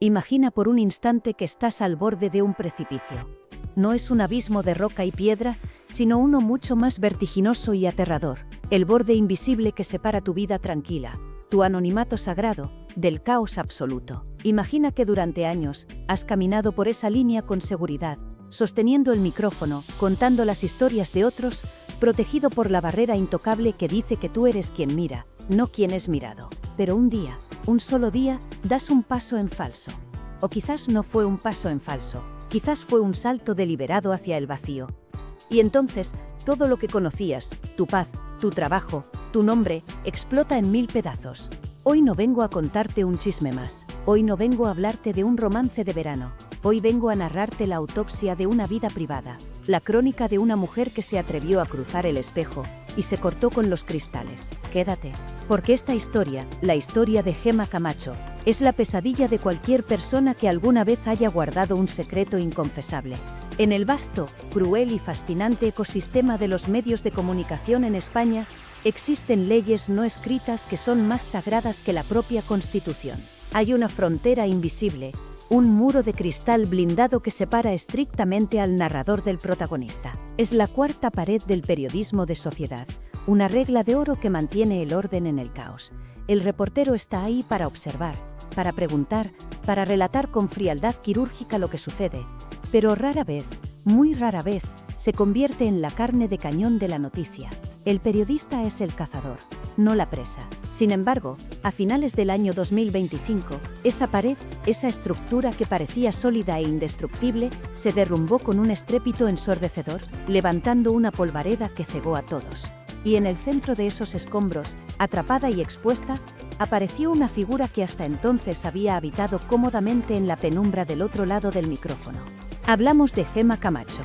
Imagina por un instante que estás al borde de un precipicio. No es un abismo de roca y piedra, sino uno mucho más vertiginoso y aterrador. El borde invisible que separa tu vida tranquila, tu anonimato sagrado, del caos absoluto. Imagina que durante años has caminado por esa línea con seguridad, sosteniendo el micrófono, contando las historias de otros, protegido por la barrera intocable que dice que tú eres quien mira, no quien es mirado. Pero un día, un solo día, das un paso en falso. O quizás no fue un paso en falso, quizás fue un salto deliberado hacia el vacío. Y entonces, todo lo que conocías, tu paz, tu trabajo, tu nombre, explota en 1000 pedazos. Hoy no vengo a contarte un chisme más. Hoy no vengo a hablarte de un romance de verano. Hoy vengo a narrarte la autopsia de una vida privada. La crónica de una mujer que se atrevió a cruzar el espejo y se cortó con los cristales. Quédate, porque esta historia, la historia de Gemma Camacho, es la pesadilla de cualquier persona que alguna vez haya guardado un secreto inconfesable. En el vasto, cruel y fascinante ecosistema de los medios de comunicación en España, existen leyes no escritas que son más sagradas que la propia Constitución. Hay una frontera invisible, un muro de cristal blindado que separa estrictamente al narrador del protagonista. Es la cuarta pared del periodismo de sociedad, una regla de oro que mantiene el orden en el caos. El reportero está ahí para observar, para preguntar, para relatar con frialdad quirúrgica lo que sucede, pero rara vez, muy rara vez, se convierte en la carne de cañón de la noticia. El periodista es el cazador, no la presa. Sin embargo, a finales del año 2025, esa pared, esa estructura que parecía sólida e indestructible, se derrumbó con un estrépito ensordecedor, levantando una polvareda que cegó a todos. Y en el centro de esos escombros, atrapada y expuesta, apareció una figura que hasta entonces había habitado cómodamente en la penumbra del otro lado del micrófono. Hablamos de Gemma Camacho.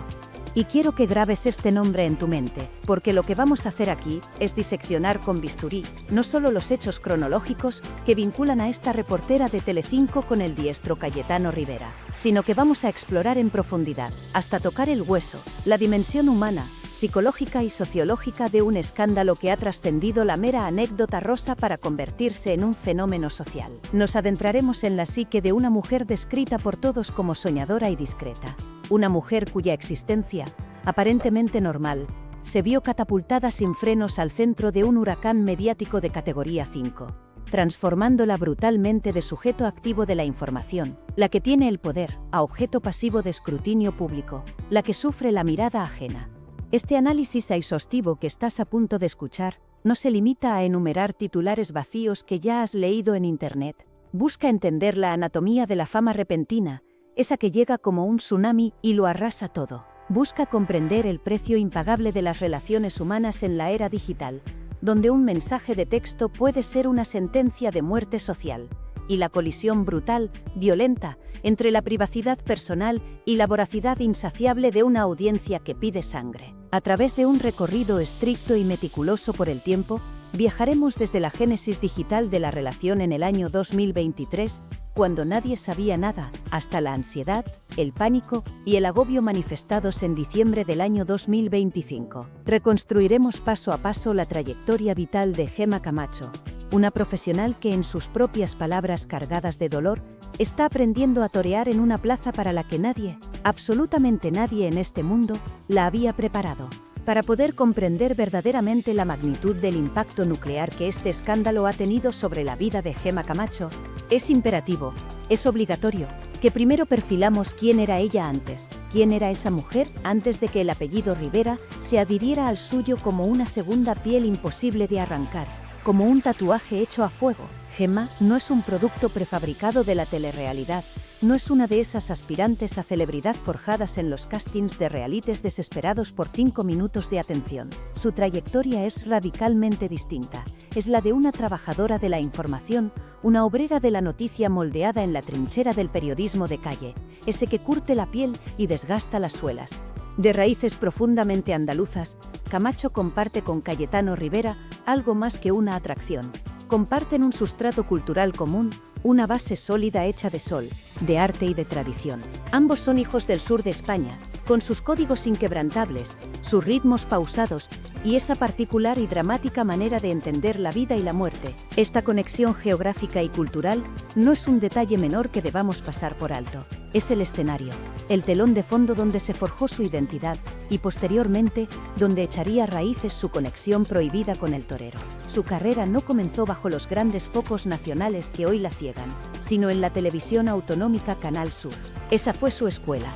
Y quiero que grabes este nombre en tu mente, porque lo que vamos a hacer aquí es diseccionar con bisturí, no solo los hechos cronológicos que vinculan a esta reportera de Telecinco con el diestro Cayetano Rivera, sino que vamos a explorar en profundidad, hasta tocar el hueso, la dimensión humana, psicológica y sociológica de un escándalo que ha trascendido la mera anécdota rosa para convertirse en un fenómeno social. Nos adentraremos en la psique de una mujer descrita por todos como soñadora y discreta. Una mujer cuya existencia, aparentemente normal, se vio catapultada sin frenos al centro de un huracán mediático de categoría 5, transformándola brutalmente de sujeto activo de la información, la que tiene el poder, a objeto pasivo de escrutinio público, la que sufre la mirada ajena. Este análisis exhaustivo que estás a punto de escuchar no se limita a enumerar titulares vacíos que ya has leído en Internet. Busca entender la anatomía de la fama repentina, esa que llega como un tsunami y lo arrasa todo. Busca comprender el precio impagable de las relaciones humanas en la era digital, donde un mensaje de texto puede ser una sentencia de muerte social, y la colisión brutal, violenta, entre la privacidad personal y la voracidad insaciable de una audiencia que pide sangre. A través de un recorrido estricto y meticuloso por el tiempo, viajaremos desde la génesis digital de la relación en el año 2023, cuando nadie sabía nada, hasta la ansiedad, el pánico y el agobio manifestados en diciembre del año 2025. Reconstruiremos paso a paso la trayectoria vital de Gemma Camacho, una profesional que en sus propias palabras cargadas de dolor, está aprendiendo a torear en una plaza para la que nadie, absolutamente nadie en este mundo, la había preparado. Para poder comprender verdaderamente la magnitud del impacto nuclear que este escándalo ha tenido sobre la vida de Gemma Camacho, es imperativo, es obligatorio, que primero perfilamos quién era ella antes, quién era esa mujer antes de que el apellido Rivera se adhiriera al suyo como una segunda piel imposible de arrancar, como un tatuaje hecho a fuego. Gemma no es un producto prefabricado de la telerrealidad, no es una de esas aspirantes a celebridad forjadas en los castings de realities desesperados por 5 minutos de atención. Su trayectoria es radicalmente distinta. Es la de una trabajadora de la información, una obrera de la noticia moldeada en la trinchera del periodismo de calle, ese que curte la piel y desgasta las suelas. De raíces profundamente andaluzas, Camacho comparte con Cayetano Rivera algo más que una atracción. Comparten un sustrato cultural común, una base sólida hecha de sol, de arte y de tradición. Ambos son hijos del sur de España, con sus códigos inquebrantables, sus ritmos pausados y esa particular y dramática manera de entender la vida y la muerte. Esta conexión geográfica y cultural no es un detalle menor que debamos pasar por alto. Es el escenario, el telón de fondo donde se forjó su identidad y posteriormente donde echaría raíces su conexión prohibida con el torero. Su carrera no comenzó bajo los grandes focos nacionales que hoy la ciegan, sino en la televisión autonómica Canal Sur. Esa fue su escuela.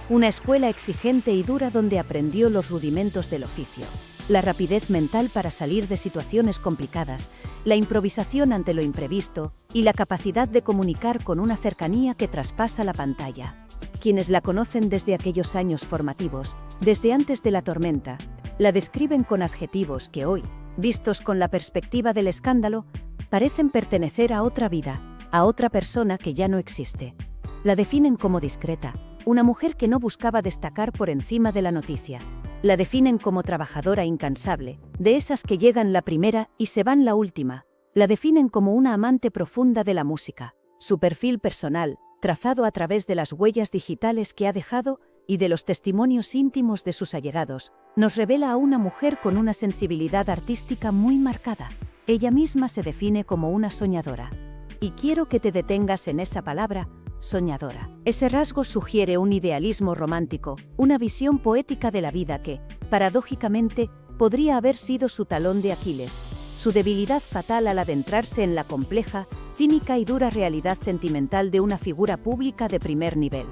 Una escuela exigente y dura donde aprendió los rudimentos del oficio. La rapidez mental para salir de situaciones complicadas, la improvisación ante lo imprevisto y la capacidad de comunicar con una cercanía que traspasa la pantalla. Quienes la conocen desde aquellos años formativos, desde antes de la tormenta, la describen con adjetivos que hoy, vistos con la perspectiva del escándalo, parecen pertenecer a otra vida, a otra persona que ya no existe. La definen como discreta, una mujer que no buscaba destacar por encima de la noticia. La definen como trabajadora incansable, de esas que llegan la primera y se van la última. La definen como una amante profunda de la música. Su perfil personal, trazado a través de las huellas digitales que ha dejado y de los testimonios íntimos de sus allegados, nos revela a una mujer con una sensibilidad artística muy marcada. Ella misma se define como una soñadora. Y quiero que te detengas en esa palabra, soñadora. Ese rasgo sugiere un idealismo romántico, una visión poética de la vida que, paradójicamente, podría haber sido su talón de Aquiles, su debilidad fatal al adentrarse en la compleja, cínica y dura realidad sentimental de una figura pública de primer nivel.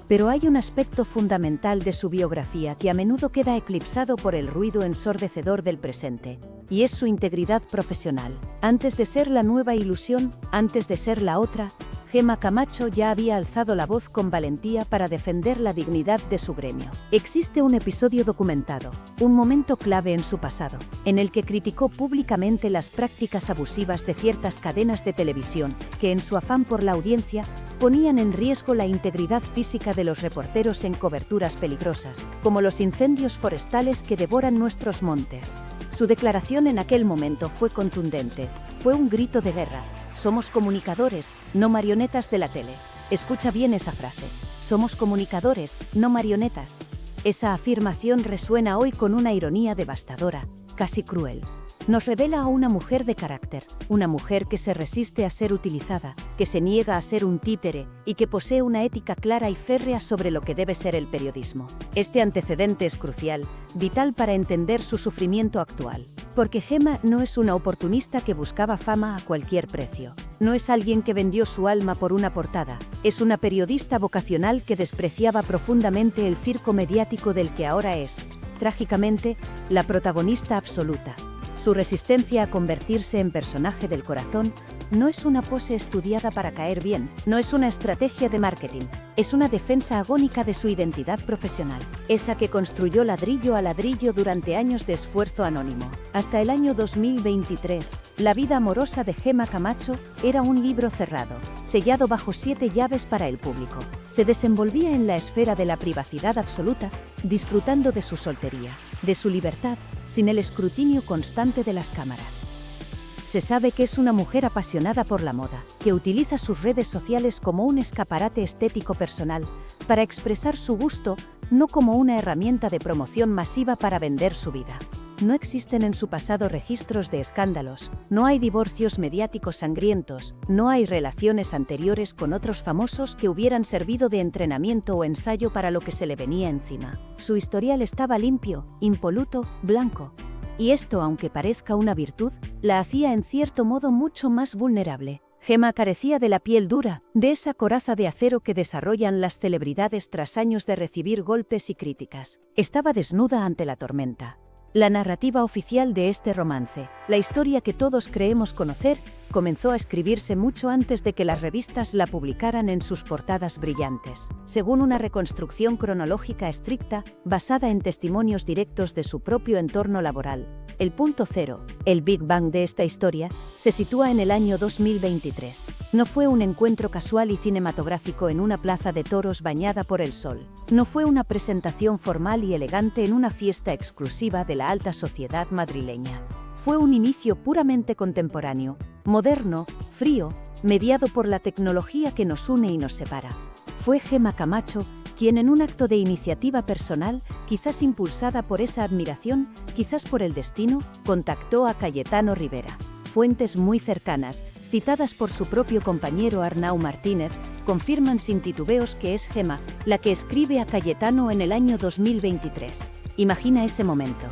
Pero hay un aspecto fundamental de su biografía que a menudo queda eclipsado por el ruido ensordecedor del presente, y es su integridad profesional. Antes de ser la nueva ilusión, antes de ser la otra, Gemma Camacho ya había alzado la voz con valentía para defender la dignidad de su gremio. Existe un episodio documentado, un momento clave en su pasado, en el que criticó públicamente las prácticas abusivas de ciertas cadenas de televisión, que en su afán por la audiencia, ponían en riesgo la integridad física de los reporteros en coberturas peligrosas, como los incendios forestales que devoran nuestros montes. Su declaración en aquel momento fue contundente, fue un grito de guerra. Somos comunicadores, no marionetas de la tele. Escucha bien esa frase. Somos comunicadores, no marionetas. Esa afirmación resuena hoy con una ironía devastadora, casi cruel. Nos revela a una mujer de carácter, una mujer que se resiste a ser utilizada, que se niega a ser un títere y que posee una ética clara y férrea sobre lo que debe ser el periodismo. Este antecedente es crucial, vital para entender su sufrimiento actual. Porque Gemma no es una oportunista que buscaba fama a cualquier precio. No es alguien que vendió su alma por una portada. Es una periodista vocacional que despreciaba profundamente el circo mediático del que ahora es, trágicamente, la protagonista absoluta. Su resistencia a convertirse en personaje del corazón no es una pose estudiada para caer bien, no es una estrategia de marketing, es una defensa agónica de su identidad profesional, esa que construyó ladrillo a ladrillo durante años de esfuerzo anónimo. Hasta el año 2023, la vida amorosa de Gemma Camacho era un libro cerrado, sellado bajo 7 llaves para el público. Se desenvolvía en la esfera de la privacidad absoluta, disfrutando de su soltería, de su libertad, sin el escrutinio constante de las cámaras. Se sabe que es una mujer apasionada por la moda, que utiliza sus redes sociales como un escaparate estético personal, para expresar su gusto, no como una herramienta de promoción masiva para vender su vida. No existen en su pasado registros de escándalos, no hay divorcios mediáticos sangrientos, no hay relaciones anteriores con otros famosos que hubieran servido de entrenamiento o ensayo para lo que se le venía encima. Su historial estaba limpio, impoluto, blanco. Y esto, aunque parezca una virtud, la hacía en cierto modo mucho más vulnerable. Gemma carecía de la piel dura, de esa coraza de acero que desarrollan las celebridades tras años de recibir golpes y críticas. Estaba desnuda ante la tormenta. La narrativa oficial de este romance, la historia que todos creemos conocer, comenzó a escribirse mucho antes de que las revistas la publicaran en sus portadas brillantes. Según una reconstrucción cronológica estricta, basada en testimonios directos de su propio entorno laboral, el punto cero, el Big Bang de esta historia, se sitúa en el año 2023. No fue un encuentro casual y cinematográfico en una plaza de toros bañada por el sol. No fue una presentación formal y elegante en una fiesta exclusiva de la alta sociedad madrileña. Fue un inicio puramente contemporáneo, moderno, frío, mediado por la tecnología que nos une y nos separa. Fue Gemma Camacho quien en un acto de iniciativa personal, quizás impulsada por esa admiración, quizás por el destino, contactó a Cayetano Rivera. Fuentes muy cercanas, citadas por su propio compañero Arnau Martínez, confirman sin titubeos que es Gemma la que escribe a Cayetano en el año 2023. Imagina ese momento.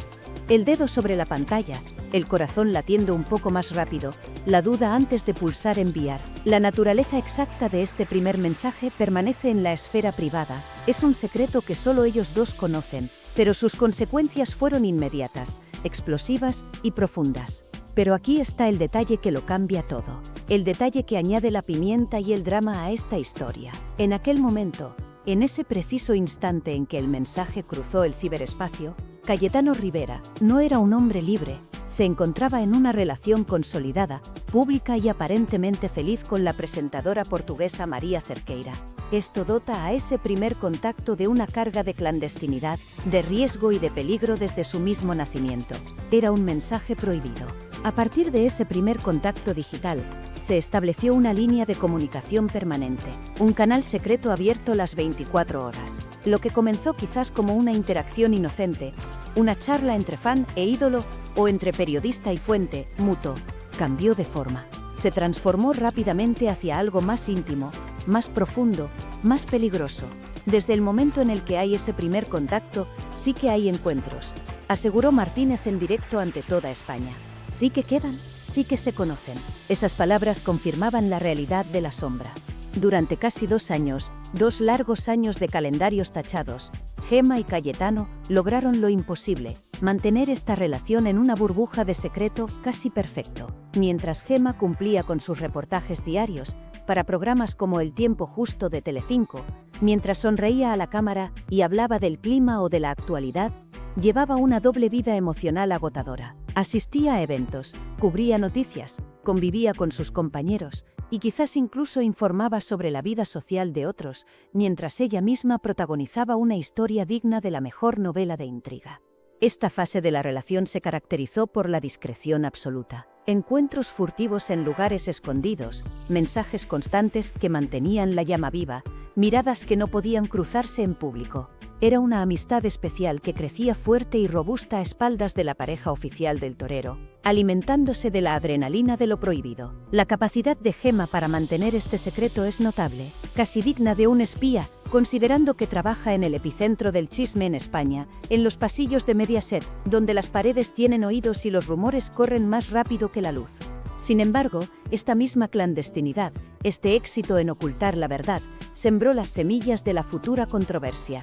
El dedo sobre la pantalla, el corazón latiendo un poco más rápido, la duda antes de pulsar enviar. La naturaleza exacta de este primer mensaje permanece en la esfera privada. Es un secreto que solo ellos dos conocen, pero sus consecuencias fueron inmediatas, explosivas y profundas. Pero aquí está el detalle que lo cambia todo. El detalle que añade la pimienta y el drama a esta historia. En aquel momento, en ese preciso instante en que el mensaje cruzó el ciberespacio, Cayetano Rivera no era un hombre libre, se encontraba en una relación consolidada, pública y aparentemente feliz con la presentadora portuguesa María Cerqueira. Esto dota a ese primer contacto de una carga de clandestinidad, de riesgo y de peligro desde su mismo nacimiento. Era un mensaje prohibido. A partir de ese primer contacto digital, se estableció una línea de comunicación permanente, un canal secreto abierto las 24 horas. Lo que comenzó quizás como una interacción inocente, una charla entre fan e ídolo o entre periodista y fuente, mutuo, cambió de forma. Se transformó rápidamente hacia algo más íntimo, más profundo, más peligroso. Desde el momento en el que hay ese primer contacto, sí que hay encuentros, aseguró Martínez en directo ante toda España. Sí que quedan, sí que se conocen. Esas palabras confirmaban la realidad de la sombra. Durante casi 2 años, 2 largos años de calendarios tachados, Gemma y Cayetano lograron lo imposible, mantener esta relación en una burbuja de secreto casi perfecto. Mientras Gemma cumplía con sus reportajes diarios, para programas como El Tiempo Justo de Telecinco, mientras sonreía a la cámara y hablaba del clima o de la actualidad, llevaba una doble vida emocional agotadora. Asistía a eventos, cubría noticias, convivía con sus compañeros y quizás incluso informaba sobre la vida social de otros, mientras ella misma protagonizaba una historia digna de la mejor novela de intriga. Esta fase de la relación se caracterizó por la discreción absoluta. Encuentros furtivos en lugares escondidos, mensajes constantes que mantenían la llama viva, miradas que no podían cruzarse en público. Era una amistad especial que crecía fuerte y robusta a espaldas de la pareja oficial del torero, alimentándose de la adrenalina de lo prohibido. La capacidad de Gemma para mantener este secreto es notable, casi digna de un espía, considerando que trabaja en el epicentro del chisme en España, en los pasillos de Mediaset, donde las paredes tienen oídos y los rumores corren más rápido que la luz. Sin embargo, esta misma clandestinidad, este éxito en ocultar la verdad, sembró las semillas de la futura controversia.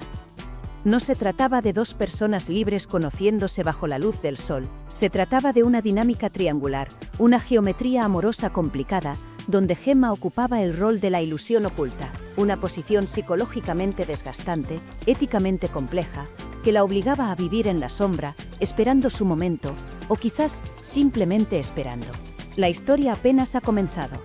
No se trataba de 2 personas libres conociéndose bajo la luz del sol, se trataba de una dinámica triangular, una geometría amorosa complicada, donde Gemma ocupaba el rol de la ilusión oculta, una posición psicológicamente desgastante, éticamente compleja, que la obligaba a vivir en la sombra, esperando su momento, o quizás simplemente esperando. La historia apenas ha comenzado.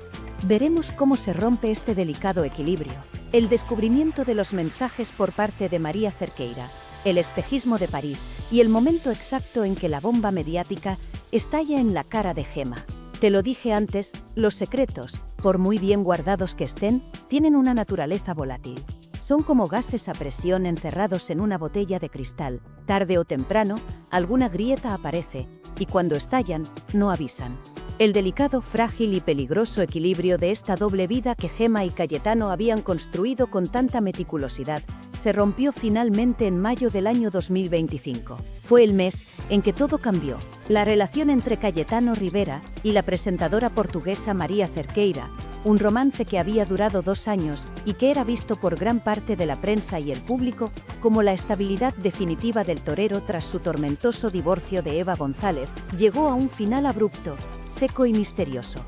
Veremos cómo se rompe este delicado equilibrio. El descubrimiento de los mensajes por parte de María Cerqueira, el espejismo de París y el momento exacto en que la bomba mediática estalla en la cara de Gemma. Te lo dije antes, los secretos, por muy bien guardados que estén, tienen una naturaleza volátil. Son como gases a presión encerrados en una botella de cristal. Tarde o temprano, alguna grieta aparece, y cuando estallan, no avisan. El delicado, frágil y peligroso equilibrio de esta doble vida que Gemma y Cayetano habían construido con tanta meticulosidad se rompió finalmente en mayo del año 2025. Fue el mes en que todo cambió. La relación entre Cayetano Rivera y la presentadora portuguesa María Cerqueira, un romance que había durado 2 años y que era visto por gran parte de la prensa y el público como la estabilidad definitiva del torero tras su tormentoso divorcio de Eva González, llegó a un final abrupto, seco y misterioso.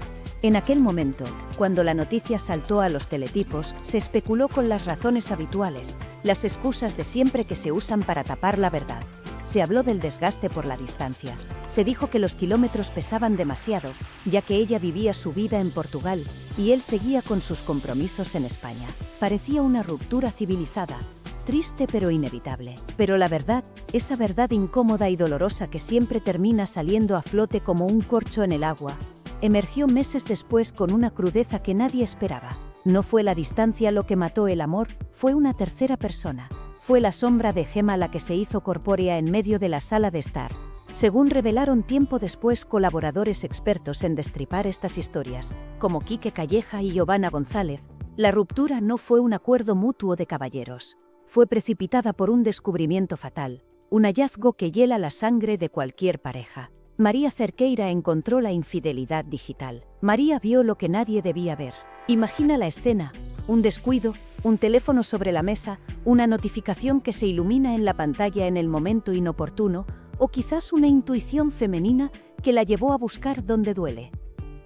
En aquel momento, cuando la noticia saltó a los teletipos, se especuló con las razones habituales, las excusas de siempre que se usan para tapar la verdad. Se habló del desgaste por la distancia. Se dijo que los kilómetros pesaban demasiado, ya que ella vivía su vida en Portugal y él seguía con sus compromisos en España. Parecía una ruptura civilizada, triste pero inevitable. Pero la verdad, esa verdad incómoda y dolorosa que siempre termina saliendo a flote como un corcho en el agua, emergió meses después con una crudeza que nadie esperaba. No fue la distancia lo que mató el amor, fue una tercera persona. Fue la sombra de Gemma la que se hizo corpórea en medio de la sala de estar. Según revelaron tiempo después colaboradores expertos en destripar estas historias, como Quique Calleja y Giovanna González, la ruptura no fue un acuerdo mutuo de caballeros. Fue precipitada por un descubrimiento fatal, un hallazgo que hiela la sangre de cualquier pareja. María Cerqueira encontró la infidelidad digital. María vio lo que nadie debía ver. Imagina la escena: un descuido, un teléfono sobre la mesa, una notificación que se ilumina en la pantalla en el momento inoportuno, o quizás una intuición femenina que la llevó a buscar donde duele.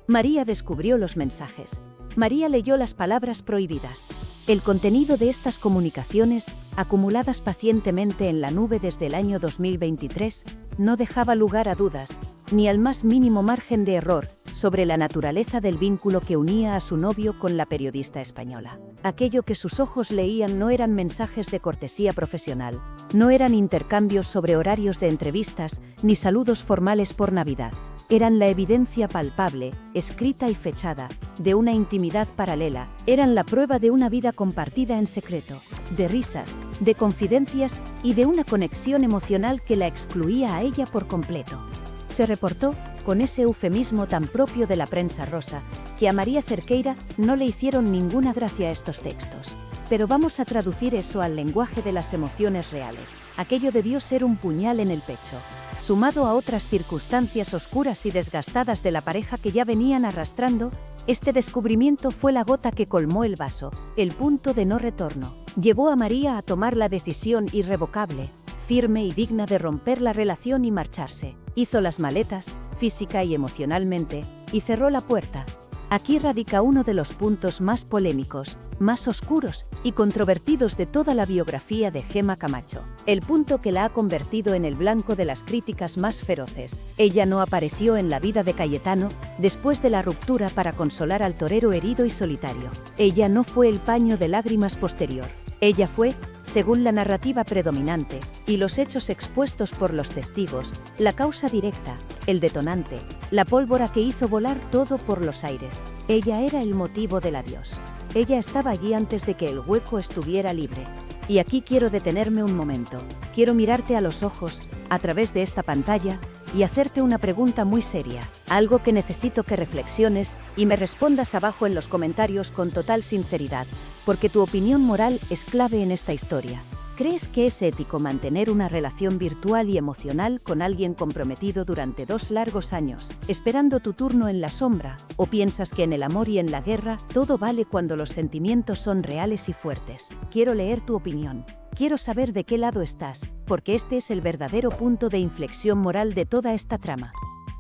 María descubrió los mensajes. María leyó las palabras prohibidas. El contenido de estas comunicaciones, acumuladas pacientemente en la nube desde el año 2023, no dejaba lugar a dudas, ni al más mínimo margen de error, sobre la naturaleza del vínculo que unía a su novio con la periodista española. Aquello que sus ojos leían no eran mensajes de cortesía profesional, no eran intercambios sobre horarios de entrevistas, ni saludos formales por Navidad. Eran la evidencia palpable, escrita y fechada, de una intimidad paralela. Eran la prueba de una vida compartida en secreto, de risas, de confidencias y de una conexión emocional que la excluía a ella por completo. Se reportó, con ese eufemismo tan propio de la prensa rosa, que a María Cerqueira no le hicieron ninguna gracia estos textos. Pero vamos a traducir eso al lenguaje de las emociones reales. Aquello debió ser un puñal en el pecho. Sumado a otras circunstancias oscuras y desgastadas de la pareja que ya venían arrastrando, este descubrimiento fue la gota que colmó el vaso, el punto de no retorno. Llevó a María a tomar la decisión irrevocable, firme y digna de romper la relación y marcharse. Hizo las maletas, física y emocionalmente, y cerró la puerta. Aquí radica uno de los puntos más polémicos, más oscuros y controvertidos de toda la biografía de Gemma Camacho. El punto que la ha convertido en el blanco de las críticas más feroces. Ella no apareció en la vida de Cayetano después de la ruptura para consolar al torero herido y solitario. Ella no fue el paño de lágrimas posterior. Ella fue, según la narrativa predominante y los hechos expuestos por los testigos, la causa directa, el detonante, la pólvora que hizo volar todo por los aires. Ella era el motivo del adiós. Ella estaba allí antes de que el hueco estuviera libre. Y aquí quiero detenerme un momento. Quiero mirarte a los ojos, a través de esta pantalla, y hacerte una pregunta muy seria, algo que necesito que reflexiones y me respondas abajo en los comentarios con total sinceridad, porque tu opinión moral es clave en esta historia. ¿Crees que es ético mantener una relación virtual y emocional con alguien comprometido durante 2 largos años, esperando tu turno en la sombra? ¿O piensas que en el amor y en la guerra todo vale cuando los sentimientos son reales y fuertes? Quiero leer tu opinión. Quiero saber de qué lado estás, porque este es el verdadero punto de inflexión moral de toda esta trama.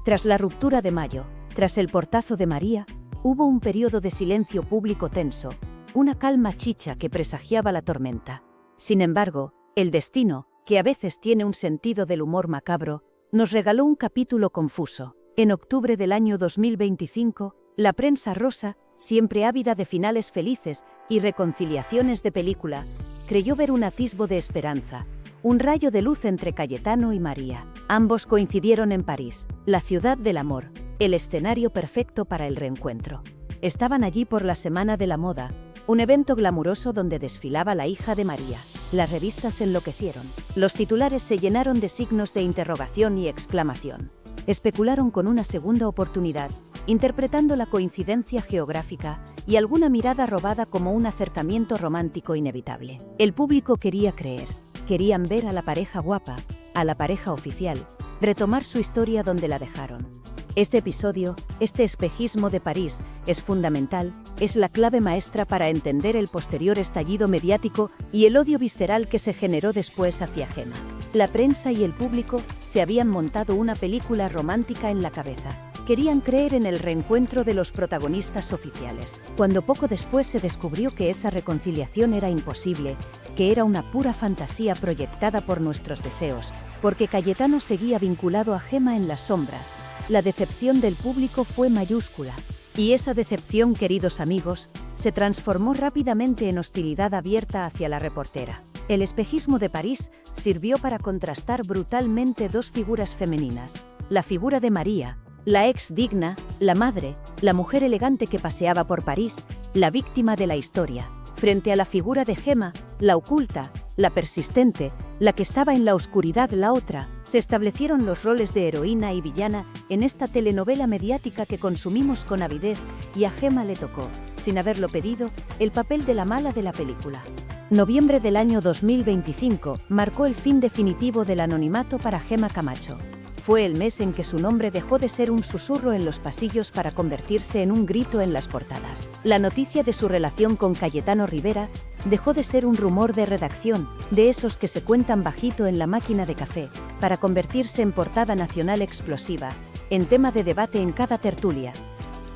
Tras la ruptura de mayo, tras el portazo de María, hubo un periodo de silencio público tenso, una calma chicha que presagiaba la tormenta. Sin embargo, el destino, que a veces tiene un sentido del humor macabro, nos regaló un capítulo confuso. En octubre del año 2025, la prensa rosa, siempre ávida de finales felices y reconciliaciones de película, creyó ver un atisbo de esperanza, un rayo de luz entre Cayetano y María. Ambos coincidieron en París, la ciudad del amor, el escenario perfecto para el reencuentro. Estaban allí por la Semana de la Moda, un evento glamuroso donde desfilaba la hija de María. Las revistas enloquecieron. Los titulares se llenaron de signos de interrogación y exclamación. Especularon con una segunda oportunidad, interpretando la coincidencia geográfica y alguna mirada robada como un acercamiento romántico inevitable. El público quería creer, querían ver a la pareja guapa, a la pareja oficial, retomar su historia donde la dejaron. Este episodio, este espejismo de París, es fundamental, es la clave maestra para entender el posterior estallido mediático y el odio visceral que se generó después hacia Gemma. La prensa y el público se habían montado una película romántica en la cabeza. Querían creer en el reencuentro de los protagonistas oficiales, cuando poco después se descubrió que esa reconciliación era imposible, que era una pura fantasía proyectada por nuestros deseos, porque Cayetano seguía vinculado a Gemma en las sombras. La decepción del público fue mayúscula, y esa decepción, queridos amigos, se transformó rápidamente en hostilidad abierta hacia la reportera. El espejismo de París sirvió para contrastar brutalmente dos figuras femeninas, la figura de María, la ex digna, la madre, la mujer elegante que paseaba por París, la víctima de la historia. Frente a la figura de Gemma, la oculta, la persistente, la que estaba en la oscuridad, la otra, se establecieron los roles de heroína y villana en esta telenovela mediática que consumimos con avidez, y a Gemma le tocó, sin haberlo pedido, el papel de la mala de la película. Noviembre del año 2025 marcó el fin definitivo del anonimato para Gemma Camacho. Fue el mes en que su nombre dejó de ser un susurro en los pasillos para convertirse en un grito en las portadas. La noticia de su relación con Cayetano Rivera dejó de ser un rumor de redacción, de esos que se cuentan bajito en la máquina de café, para convertirse en portada nacional explosiva, en tema de debate en cada tertulia.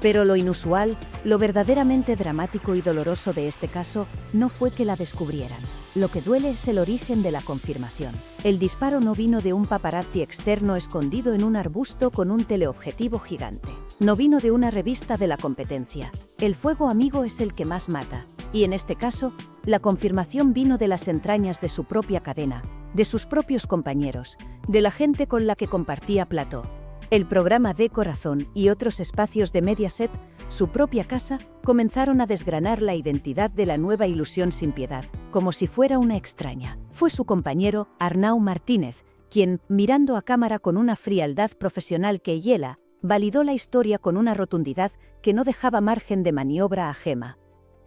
Pero lo inusual, lo verdaderamente dramático y doloroso de este caso, no fue que la descubrieran. Lo que duele es el origen de la confirmación. El disparo no vino de un paparazzi externo escondido en un arbusto con un teleobjetivo gigante. No vino de una revista de la competencia. El fuego amigo es el que más mata. Y en este caso, la confirmación vino de las entrañas de su propia cadena, de sus propios compañeros, de la gente con la que compartía plató. El programa de Corazón y otros espacios de Mediaset, su propia casa, comenzaron a desgranar la identidad de la nueva ilusión sin piedad, como si fuera una extraña. Fue su compañero, Arnau Martínez, quien, mirando a cámara con una frialdad profesional que hiela, validó la historia con una rotundidad que no dejaba margen de maniobra a Gemma.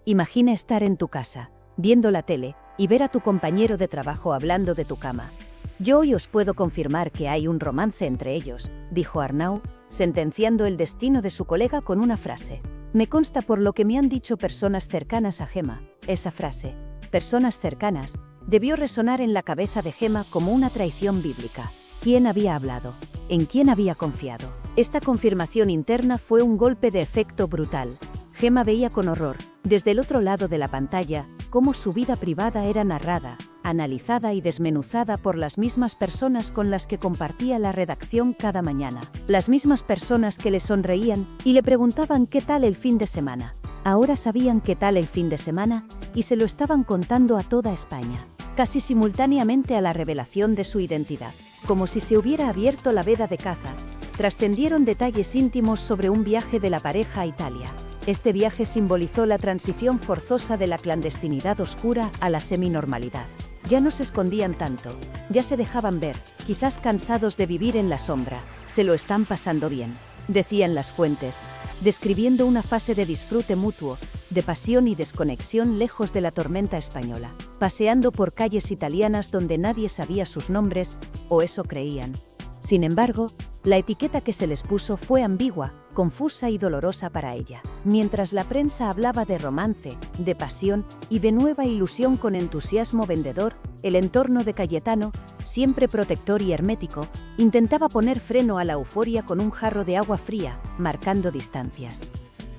Imagina estar en tu casa, viendo la tele, y ver a tu compañero de trabajo hablando de tu cama. Yo hoy os puedo confirmar que hay un romance entre ellos, dijo Arnau, sentenciando el destino de su colega con una frase. Me consta por lo que me han dicho personas cercanas a Gemma. Esa frase, personas cercanas, debió resonar en la cabeza de Gemma como una traición bíblica. ¿Quién había hablado? ¿En quién había confiado? Esta confirmación interna fue un golpe de efecto brutal. Gemma veía con horror, desde el otro lado de la pantalla, cómo su vida privada era narrada, analizada y desmenuzada por las mismas personas con las que compartía la redacción cada mañana. Las mismas personas que le sonreían y le preguntaban qué tal el fin de semana. Ahora sabían qué tal el fin de semana y se lo estaban contando a toda España, casi simultáneamente a la revelación de su identidad. Como si se hubiera abierto la veda de caza, trascendieron detalles íntimos sobre un viaje de la pareja a Italia. Este viaje simbolizó la transición forzosa de la clandestinidad oscura a la seminormalidad. Ya no se escondían tanto, ya se dejaban ver, quizás cansados de vivir en la sombra. Se lo están pasando bien, decían las fuentes, describiendo una fase de disfrute mutuo, de pasión y desconexión lejos de la tormenta española, paseando por calles italianas donde nadie sabía sus nombres, o eso creían. Sin embargo, la etiqueta que se les puso fue ambigua, confusa y dolorosa para ella. Mientras la prensa hablaba de romance, de pasión y de nueva ilusión con entusiasmo vendedor, el entorno de Cayetano, siempre protector y hermético, intentaba poner freno a la euforia con un jarro de agua fría, marcando distancias.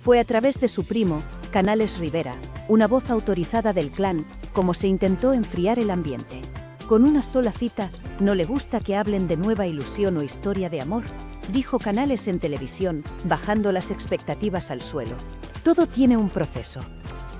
Fue a través de su primo, Canales Rivera, una voz autorizada del clan, como se intentó enfriar el ambiente. Con una sola cita, ¿no le gusta que hablen de nueva ilusión o historia de amor?, dijo Canales en televisión, bajando las expectativas al suelo. Todo tiene un proceso.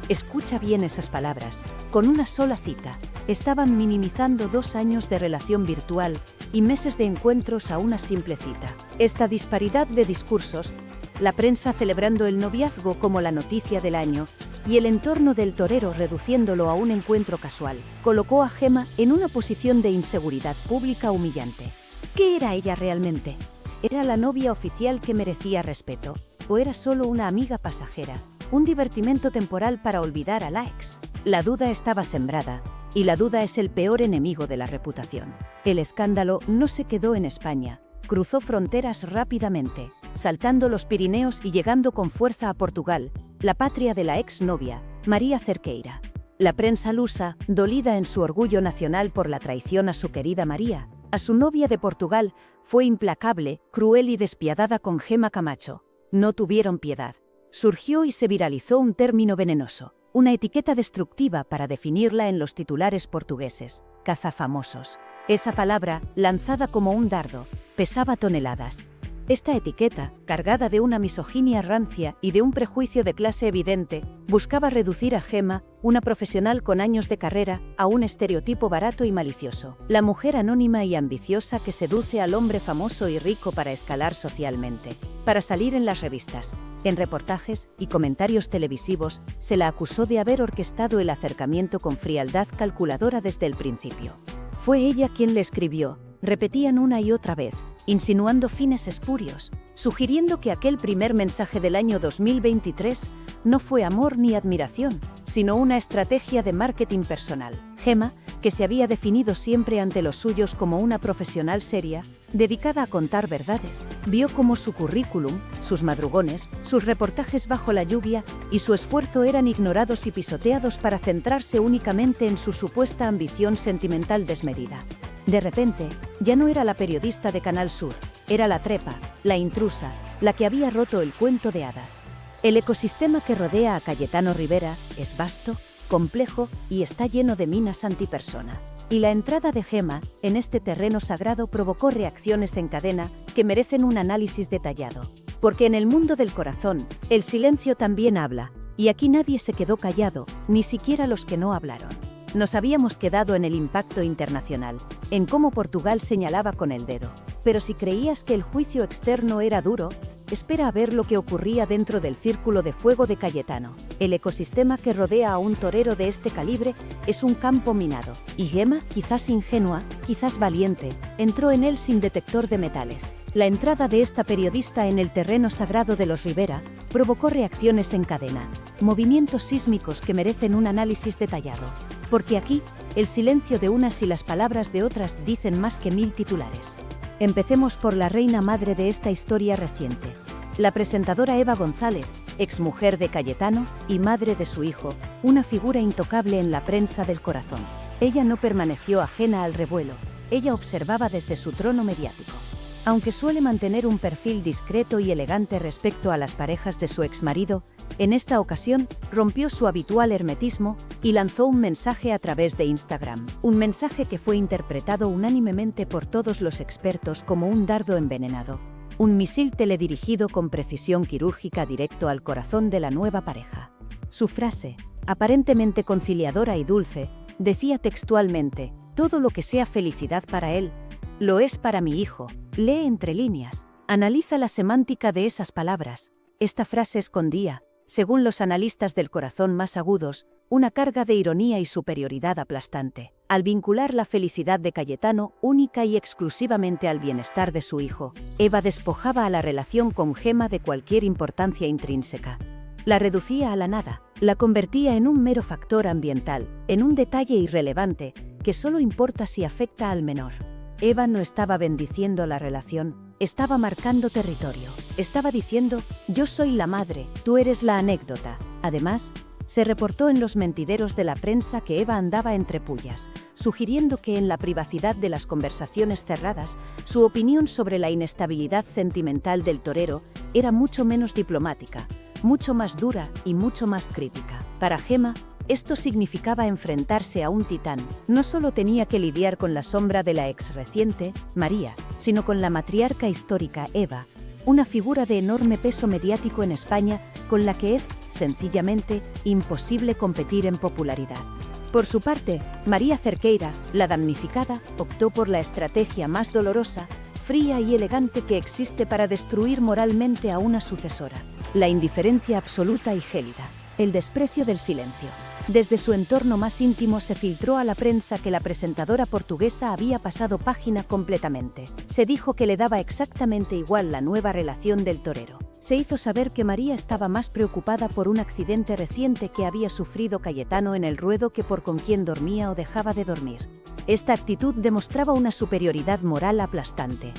Escucha bien esas palabras. Con una sola cita, estaban minimizando 2 años de relación virtual y meses de encuentros a una simple cita. Esta disparidad de discursos, la prensa celebrando el noviazgo como la noticia del año, y el entorno del torero reduciéndolo a un encuentro casual, colocó a Gemma en una posición de inseguridad pública humillante. ¿Qué era ella realmente? ¿Era la novia oficial que merecía respeto? ¿O era solo una amiga pasajera? ¿Un divertimento temporal para olvidar a la ex? La duda estaba sembrada, y la duda es el peor enemigo de la reputación. El escándalo no se quedó en España, cruzó fronteras rápidamente, saltando los Pirineos y llegando con fuerza a Portugal, la patria de la exnovia, María Cerqueira. La prensa lusa, dolida en su orgullo nacional por la traición a su querida María, a su novia de Portugal, fue implacable, cruel y despiadada con Gemma Camacho. No tuvieron piedad. Surgió y se viralizó un término venenoso, una etiqueta destructiva para definirla en los titulares portugueses: cazafamosos. Esa palabra, lanzada como un dardo, pesaba toneladas. Esta etiqueta, cargada de una misoginia rancia y de un prejuicio de clase evidente, buscaba reducir a Gemma, una profesional con años de carrera, a un estereotipo barato y malicioso. La mujer anónima y ambiciosa que seduce al hombre famoso y rico para escalar socialmente. Para salir en las revistas, en reportajes y comentarios televisivos, se la acusó de haber orquestado el acercamiento con frialdad calculadora desde el principio. Fue ella quien le escribió, repetían una y otra vez, insinuando fines espurios, sugiriendo que aquel primer mensaje del año 2023 no fue amor ni admiración, sino una estrategia de marketing personal. Gemma, que se había definido siempre ante los suyos como una profesional seria, dedicada a contar verdades, vio cómo su currículum, sus madrugones, sus reportajes bajo la lluvia y su esfuerzo eran ignorados y pisoteados para centrarse únicamente en su supuesta ambición sentimental desmedida. De repente, ya no era la periodista de Canal Sur, era la trepa, la intrusa, la que había roto el cuento de hadas. El ecosistema que rodea a Cayetano Rivera es vasto, complejo y está lleno de minas antipersona. Y la entrada de Gemma en este terreno sagrado provocó reacciones en cadena que merecen un análisis detallado. Porque en el mundo del corazón, el silencio también habla, y aquí nadie se quedó callado, ni siquiera los que no hablaron. Nos habíamos quedado en el impacto internacional, en cómo Portugal señalaba con el dedo. Pero si creías que el juicio externo era duro, espera a ver lo que ocurría dentro del círculo de fuego de Cayetano. El ecosistema que rodea a un torero de este calibre es un campo minado. Y Gemma, quizás ingenua, quizás valiente, entró en él sin detector de metales. La entrada de esta periodista en el terreno sagrado de los Rivera provocó reacciones en cadena, movimientos sísmicos que merecen un análisis detallado. Porque aquí, el silencio de unas y las palabras de otras dicen más que 1000 titulares. Empecemos por la reina madre de esta historia reciente. La presentadora Eva González, exmujer de Cayetano y madre de su hijo, una figura intocable en la prensa del corazón. Ella no permaneció ajena al revuelo, ella observaba desde su trono mediático. Aunque suele mantener un perfil discreto y elegante respecto a las parejas de su exmarido, en esta ocasión rompió su habitual hermetismo y lanzó un mensaje a través de Instagram. Un mensaje que fue interpretado unánimemente por todos los expertos como un dardo envenenado. Un misil teledirigido con precisión quirúrgica directo al corazón de la nueva pareja. Su frase, aparentemente conciliadora y dulce, decía textualmente, todo lo que sea felicidad para él, lo es para mi hijo. Lee entre líneas. Analiza la semántica de esas palabras. Esta frase escondía, según los analistas del corazón más agudos, una carga de ironía y superioridad aplastante. Al vincular la felicidad de Cayetano única y exclusivamente al bienestar de su hijo, Eva despojaba a la relación con Gemma de cualquier importancia intrínseca. La reducía a la nada, la convertía en un mero factor ambiental, en un detalle irrelevante, que solo importa si afecta al menor. Eva no estaba bendiciendo la relación, estaba marcando territorio. Estaba diciendo, yo soy la madre, tú eres la anécdota. Además, se reportó en los mentideros de la prensa que Eva andaba entre pullas, sugiriendo que en la privacidad de las conversaciones cerradas, su opinión sobre la inestabilidad sentimental del torero era mucho menos diplomática, mucho más dura y mucho más crítica. Para Gemma, esto significaba enfrentarse a un titán. No solo tenía que lidiar con la sombra de la ex reciente, María, sino con la matriarca histórica Eva, una figura de enorme peso mediático en España con la que es, sencillamente, imposible competir en popularidad. Por su parte, María Cerqueira, la damnificada, optó por la estrategia más dolorosa, fría y elegante que existe para destruir moralmente a una sucesora: la indiferencia absoluta y gélida, el desprecio del silencio. Desde su entorno más íntimo se filtró a la prensa que la presentadora portuguesa había pasado página completamente. Se dijo que le daba exactamente igual la nueva relación del torero. Se hizo saber que María estaba más preocupada por un accidente reciente que había sufrido Cayetano en el ruedo que por con quién dormía o dejaba de dormir. Esta actitud demostraba una superioridad moral aplastante.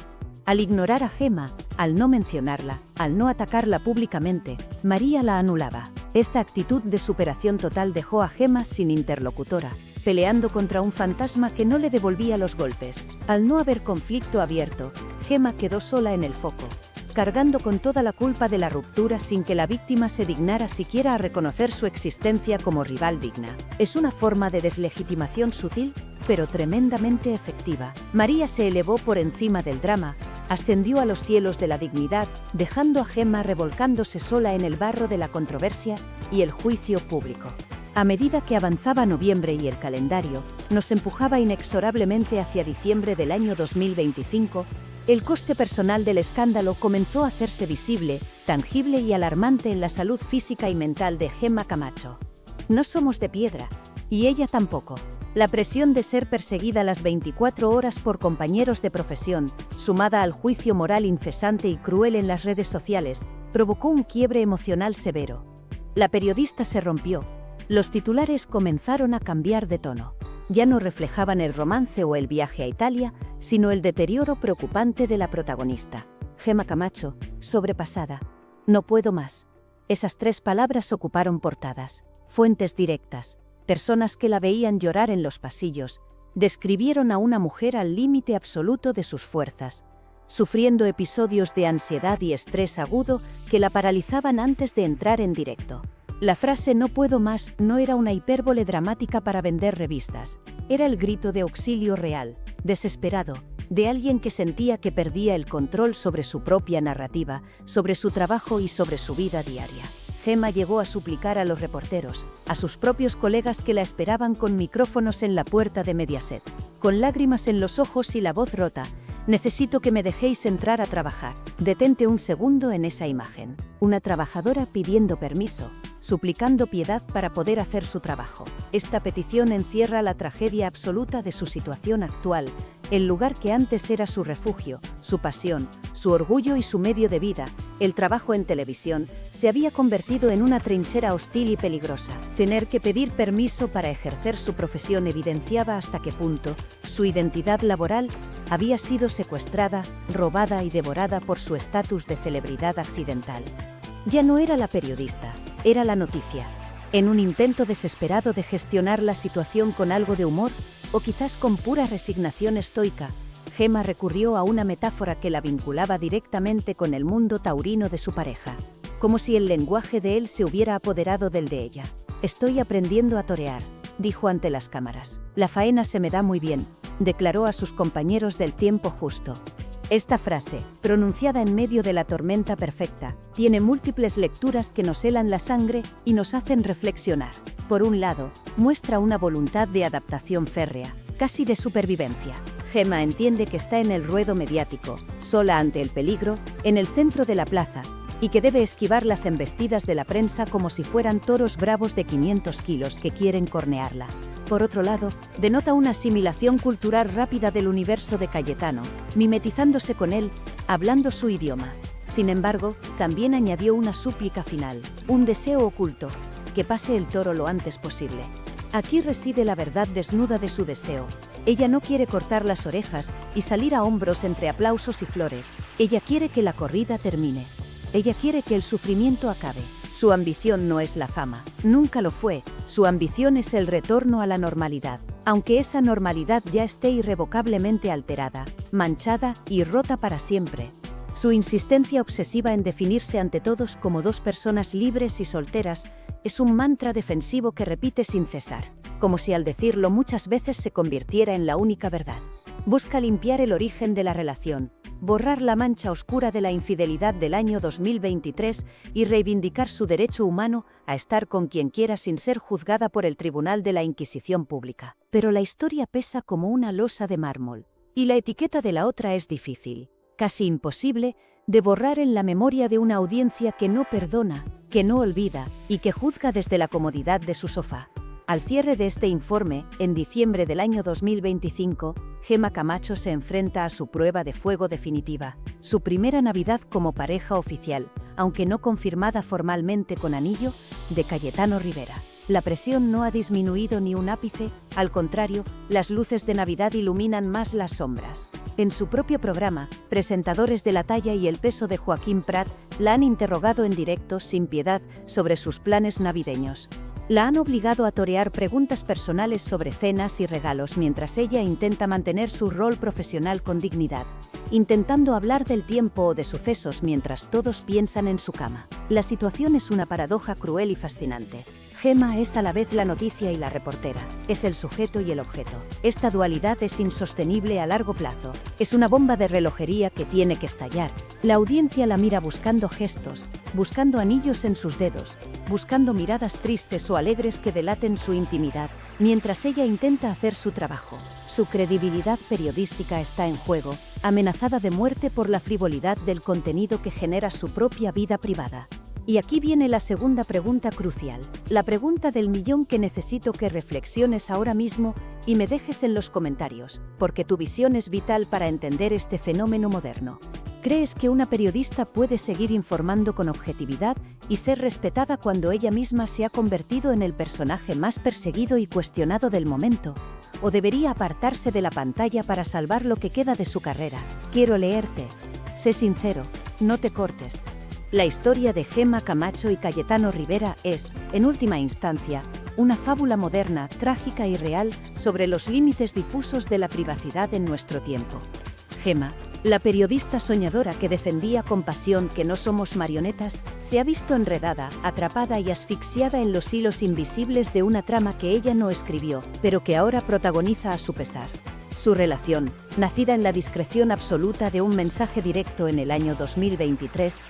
Al ignorar a Gemma, al no mencionarla, al no atacarla públicamente, María la anulaba. Esta actitud de superación total dejó a Gemma sin interlocutora, peleando contra un fantasma que no le devolvía los golpes. Al no haber conflicto abierto, Gemma quedó sola en el foco, cargando con toda la culpa de la ruptura sin que la víctima se dignara siquiera a reconocer su existencia como rival digna. Es una forma de deslegitimación sutil, pero tremendamente efectiva. María se elevó por encima del drama, ascendió a los cielos de la dignidad, dejando a Gemma revolcándose sola en el barro de la controversia y el juicio público. A medida que avanzaba noviembre y el calendario nos empujaba inexorablemente hacia diciembre del año 2025, el coste personal del escándalo comenzó a hacerse visible, tangible y alarmante en la salud física y mental de Gemma Camacho. No somos de piedra, y ella tampoco. La presión de ser perseguida las 24 horas por compañeros de profesión, sumada al juicio moral incesante y cruel en las redes sociales, provocó un quiebre emocional severo. La periodista se rompió. Los titulares comenzaron a cambiar de tono. Ya no reflejaban el romance o el viaje a Italia, sino el deterioro preocupante de la protagonista. Gemma Camacho, sobrepasada. No puedo más. Esas 3 palabras ocuparon portadas. Fuentes directas, personas que la veían llorar en los pasillos, describieron a una mujer al límite absoluto de sus fuerzas, sufriendo episodios de ansiedad y estrés agudo que la paralizaban antes de entrar en directo. La frase "no puedo más" no era una hipérbole dramática para vender revistas, era el grito de auxilio real, desesperado, de alguien que sentía que perdía el control sobre su propia narrativa, sobre su trabajo y sobre su vida diaria. Gemma llegó a suplicar a los reporteros, a sus propios colegas que la esperaban con micrófonos en la puerta de Mediaset, con lágrimas en los ojos y la voz rota: "Necesito que me dejéis entrar a trabajar". Detente un segundo en esa imagen. Una trabajadora pidiendo permiso, suplicando piedad para poder hacer su trabajo. Esta petición encierra la tragedia absoluta de su situación actual, el lugar que antes era su refugio, su pasión, su orgullo y su medio de vida. El trabajo en televisión se había convertido en una trinchera hostil y peligrosa. Tener que pedir permiso para ejercer su profesión evidenciaba hasta qué punto su identidad laboral había sido secuestrada, robada y devorada por su estatus de celebridad accidental. Ya no era la periodista, era la noticia. En un intento desesperado de gestionar la situación con algo de humor, o quizás con pura resignación estoica, Gemma recurrió a una metáfora que la vinculaba directamente con el mundo taurino de su pareja, como si el lenguaje de él se hubiera apoderado del de ella. "Estoy aprendiendo a torear", dijo ante las cámaras. "La faena se me da muy bien", declaró a sus compañeros del Tiempo Justo. Esta frase, pronunciada en medio de la tormenta perfecta, tiene múltiples lecturas que nos helan la sangre y nos hacen reflexionar. Por un lado, muestra una voluntad de adaptación férrea, casi de supervivencia. Gemma entiende que está en el ruedo mediático, sola ante el peligro, en el centro de la plaza, y que debe esquivar las embestidas de la prensa como si fueran toros bravos de 500 kilos que quieren cornearla. Por otro lado, denota una asimilación cultural rápida del universo de Cayetano, mimetizándose con él, hablando su idioma. Sin embargo, también añadió una súplica final, un deseo oculto: que pase el toro lo antes posible. Aquí reside la verdad desnuda de su deseo. Ella no quiere cortar las orejas y salir a hombros entre aplausos y flores. Ella quiere que la corrida termine. Ella quiere que el sufrimiento acabe. Su ambición no es la fama, nunca lo fue. Su ambición es el retorno a la normalidad, aunque esa normalidad ya esté irrevocablemente alterada, manchada y rota para siempre. Su insistencia obsesiva en definirse ante todos como 2 personas libres y solteras es un mantra defensivo que repite sin cesar, como si al decirlo muchas veces se convirtiera en la única verdad. Busca limpiar el origen de la relación, borrar la mancha oscura de la infidelidad del año 2023 y reivindicar su derecho humano a estar con quien quiera sin ser juzgada por el Tribunal de la Inquisición Pública. Pero la historia pesa como una losa de mármol, y la etiqueta de la otra es difícil, casi imposible, de borrar en la memoria de una audiencia que no perdona, que no olvida y que juzga desde la comodidad de su sofá. Al cierre de este informe, en diciembre del año 2025, Gemma Camacho se enfrenta a su prueba de fuego definitiva, su primera Navidad como pareja oficial, aunque no confirmada formalmente con anillo, de Cayetano Rivera. La presión no ha disminuido ni un ápice, al contrario, las luces de Navidad iluminan más las sombras. En su propio programa, presentadores de la talla y el peso de Joaquín Prat la han interrogado en directo sin piedad sobre sus planes navideños. La han obligado a torear preguntas personales sobre cenas y regalos mientras ella intenta mantener su rol profesional con dignidad, intentando hablar del tiempo o de sucesos mientras todos piensan en su cama. La situación es una paradoja cruel y fascinante. Gemma es a la vez la noticia y la reportera, es el sujeto y el objeto. Esta dualidad es insostenible a largo plazo, es una bomba de relojería que tiene que estallar. La audiencia la mira buscando gestos, buscando anillos en sus dedos, buscando miradas tristes o alegres que delaten su intimidad, mientras ella intenta hacer su trabajo. Su credibilidad periodística está en juego, amenazada de muerte por la frivolidad del contenido que genera su propia vida privada. Y aquí viene la segunda pregunta crucial, la pregunta del millón que necesito que reflexiones ahora mismo y me dejes en los comentarios, porque tu visión es vital para entender este fenómeno moderno. ¿Crees que una periodista puede seguir informando con objetividad y ser respetada cuando ella misma se ha convertido en el personaje más perseguido y cuestionado del momento? ¿O debería apartarse de la pantalla para salvar lo que queda de su carrera? Quiero leerte. Sé sincero, no te cortes. La historia de Gemma Camacho y Cayetano Rivera es, en última instancia, una fábula moderna, trágica y real sobre los límites difusos de la privacidad en nuestro tiempo. Gemma, la periodista soñadora que defendía con pasión que no somos marionetas, se ha visto enredada, atrapada y asfixiada en los hilos invisibles de una trama que ella no escribió, pero que ahora protagoniza a su pesar. Su relación, nacida en la discreción absoluta de un mensaje directo en el año 2023,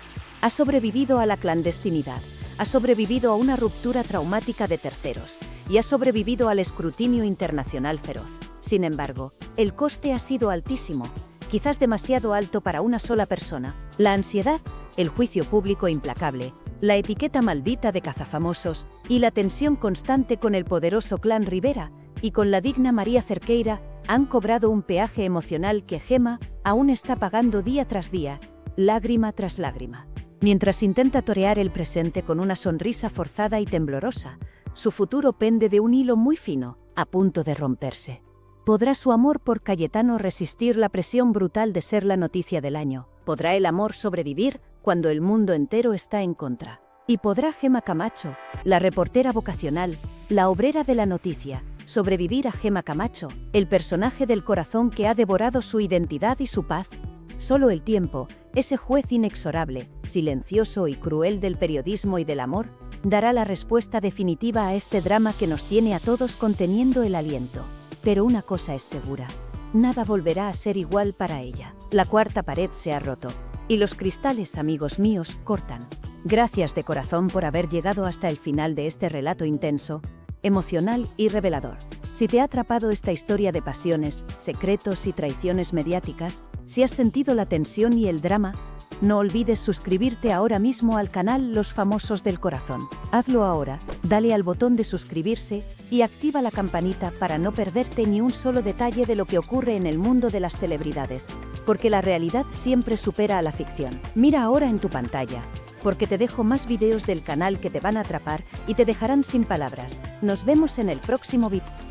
ha sobrevivido a la clandestinidad, ha sobrevivido a una ruptura traumática de terceros y ha sobrevivido al escrutinio internacional feroz. Sin embargo, el coste ha sido altísimo, quizás demasiado alto para una sola persona. La ansiedad, el juicio público implacable, la etiqueta maldita de cazafamosos y la tensión constante con el poderoso clan Rivera y con la digna María Cerqueira han cobrado un peaje emocional que Gemma aún está pagando día tras día, lágrima tras lágrima. Mientras intenta torear el presente con una sonrisa forzada y temblorosa, su futuro pende de un hilo muy fino, a punto de romperse. ¿Podrá su amor por Cayetano resistir la presión brutal de ser la noticia del año? ¿Podrá el amor sobrevivir cuando el mundo entero está en contra? ¿Y podrá Gemma Camacho, la reportera vocacional, la obrera de la noticia, sobrevivir a Gemma Camacho, el personaje del corazón que ha devorado su identidad y su paz? Solo el tiempo, ese juez inexorable, silencioso y cruel del periodismo y del amor, dará la respuesta definitiva a este drama que nos tiene a todos conteniendo el aliento. Pero una cosa es segura, nada volverá a ser igual para ella. La cuarta pared se ha roto, y los cristales, amigos míos, cortan. Gracias de corazón por haber llegado hasta el final de este relato intenso, emocional y revelador. Si te ha atrapado esta historia de pasiones, secretos y traiciones mediáticas, si has sentido la tensión y el drama, no olvides suscribirte ahora mismo al canal Los Famosos del Corazón. Hazlo ahora, dale al botón de suscribirse y activa la campanita para no perderte ni un solo detalle de lo que ocurre en el mundo de las celebridades, porque la realidad siempre supera a la ficción. Mira ahora en tu pantalla, porque te dejo más vídeos del canal que te van a atrapar y te dejarán sin palabras. Nos vemos en el próximo vídeo.